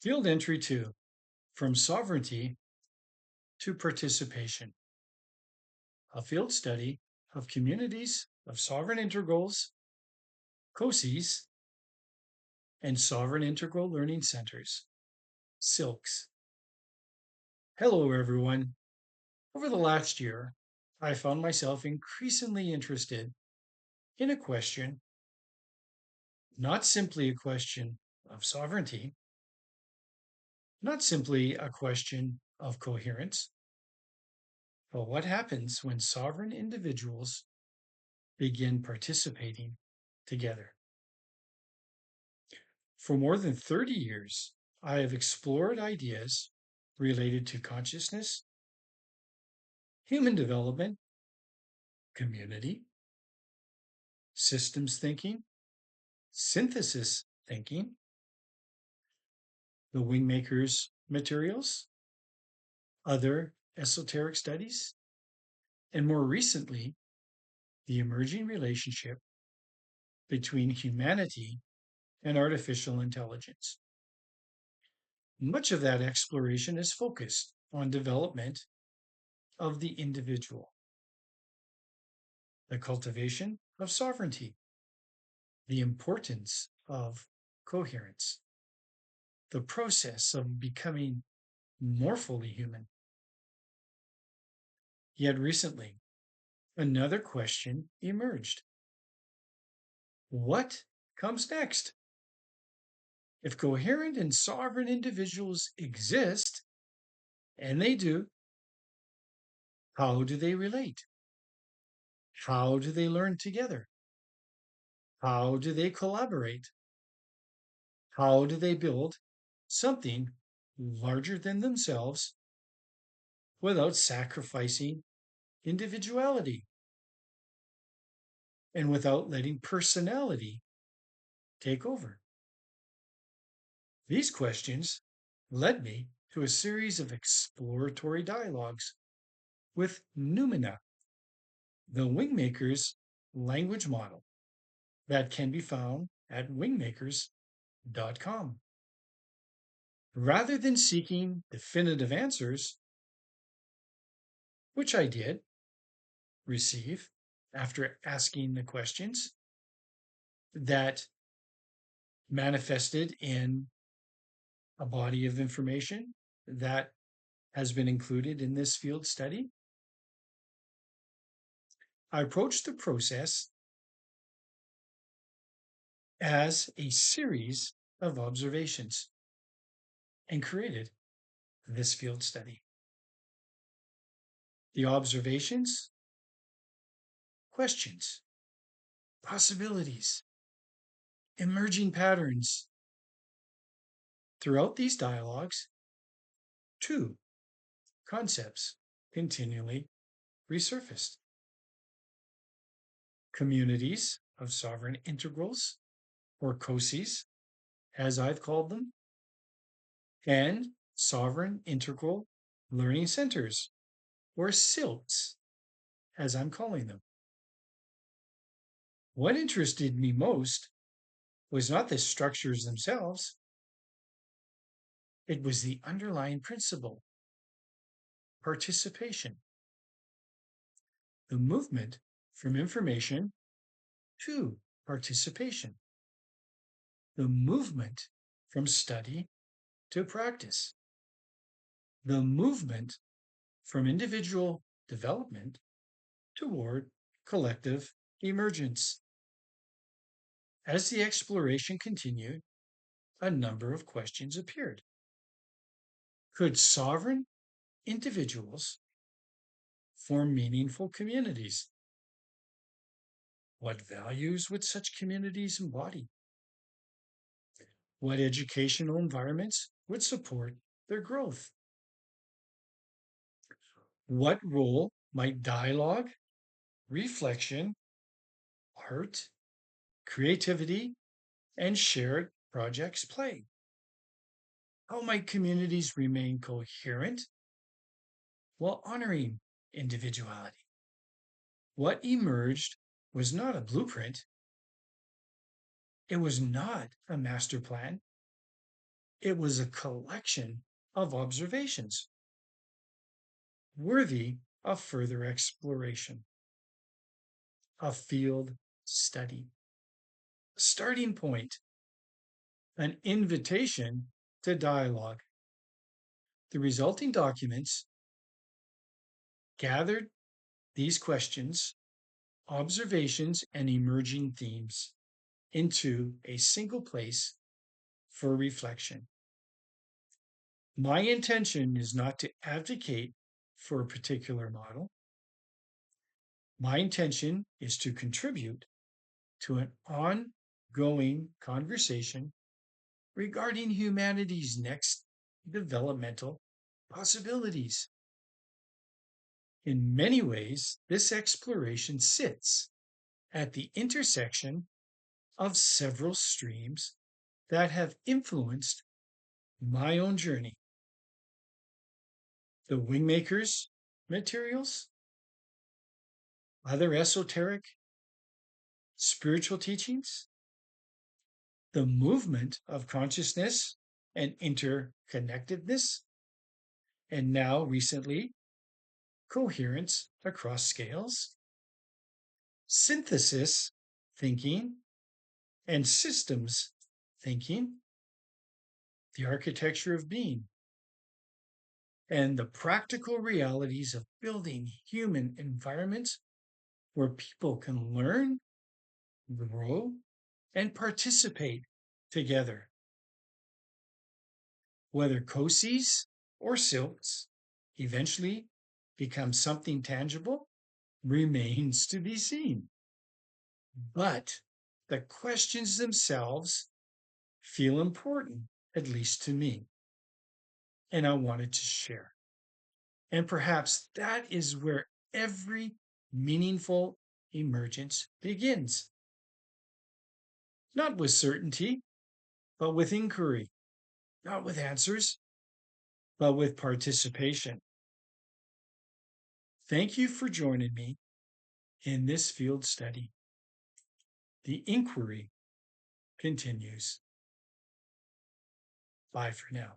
Field entry 2, from sovereignty to participation, a field study of communities of sovereign integrals, COSIs, and sovereign integral learning centers, SILCs. Hello, everyone. Over the last year, I found myself increasingly interested in a question, not simply a question of sovereignty, not simply a question of coherence, but what happens when sovereign individuals begin participating together. For more than 30 years, I have explored ideas related to consciousness, human development, community, systems thinking, synthesis thinking, the Wingmakers materials, other esoteric studies, and more recently, the emerging relationship between humanity and artificial intelligence. Much of that exploration is focused on development of the individual, the cultivation of sovereignty, the importance of coherence, the process of becoming more fully human. Yet recently, another question emerged. What comes next? If coherent and sovereign individuals exist, and they do, how do they relate? How do they learn together? How do they collaborate? How do they build something larger than themselves without sacrificing individuality and without letting personality take over? These questions led me to a series of exploratory dialogues with Numina, the Wingmakers language model that can be found at wingmakers.com. Rather than seeking definitive answers, which I did receive after asking the questions that manifested in a body of information that has been included in this field study, I approached the process as a series of observations and created this field study. The observations, questions, possibilities, emerging patterns. Throughout these dialogues, two concepts continually resurfaced: communities of sovereign integrals, or COSIs, as I've called them, and sovereign integral learning centers, or SILCs, as I'm calling them. What interested me most was not the structures themselves, it was the underlying principle: participation. The movement from information to participation. The movement from study to practice. The movement from individual development toward collective emergence. As the exploration continued, a number of questions appeared. Could sovereign individuals form meaningful communities? What values would such communities embody? What educational environments would support their growth? What role might dialogue, reflection, art, creativity, and shared projects play? How might communities remain coherent while honoring individuality? What emerged was not a blueprint. It was not a master plan. It was a collection of observations worthy of further exploration, a field study, a starting point, an invitation to dialogue. The resulting documents gathered these questions, observations, and emerging themes into a single place for reflection. My intention is not to advocate for a particular model. My intention is to contribute to an ongoing conversation regarding humanity's next developmental possibilities. In many ways, this exploration sits at the intersection of several streams that have influenced my own journey. The Wingmakers materials, other esoteric spiritual teachings, the movement of consciousness and interconnectedness, and now recently, coherence across scales, synthesis thinking, and systems thinking, the architecture of being, and the practical realities of building human environments where people can learn, grow, and participate together. Whether COSIs or SILCs eventually become something tangible remains to be seen. But the questions themselves feel important, at least to me, and I wanted to share. And perhaps that is where every meaningful emergence begins. Not with certainty, but with inquiry. Not with answers, but with participation. Thank you for joining me in this field study. The inquiry continues. Bye for now.